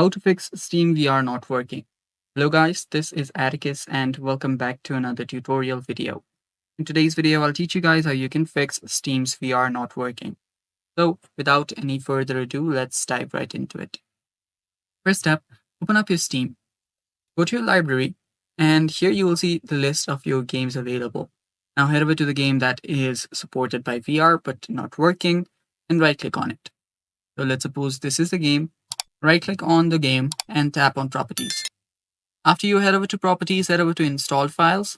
How to fix Steam VR not working. Hello guys, this is Atticus and welcome back to another tutorial video. In today's video, I'll teach you guys how you can fix Steam's VR not working. So without any further ado, let's dive right into it. First step, open up your Steam. Go to your library and here you will see the list of your games available. Now head over to the game that is supported by VR but not working and right click on it. So let's suppose this is the game. Right click on the game and tap on properties. After you head over to properties, head over to install files.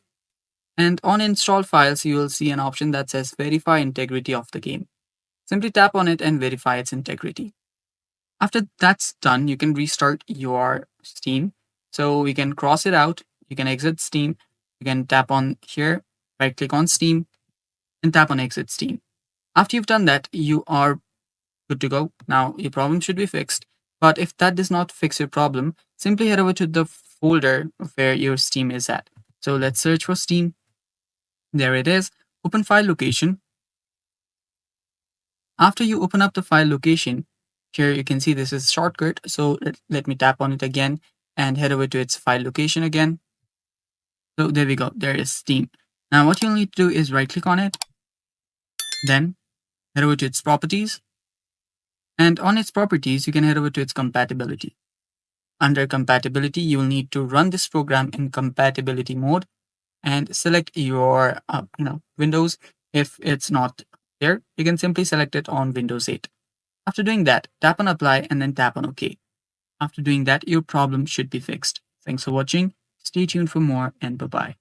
And on install files, you will see an option that says verify integrity of the game. Simply tap on it and verify its integrity. After that's done, you can restart your Steam. So we can cross it out. You can exit Steam. You can tap on here, right click on Steam and tap on exit Steam. After you've done that, you are good to go. Now your problem should be fixed. But if that does not fix your problem, simply head over to the folder where your Steam is at. So let's search for Steam. There it is. Open file location. After you open up the file location, here you can see this is shortcut. So let me tap on it again and head over to its file location again. So there we go. There is Steam. Now what you'll need to do is right click on it. Then head over to its properties. And on its properties, you can head over to its compatibility. Under compatibility, you will need to run this program in compatibility mode and select your Windows. If it's not there, you can simply select it on Windows 8. After doing that, tap on apply and then tap on OK. After doing that, your problem should be fixed. Thanks for watching. Stay tuned for more and bye-bye.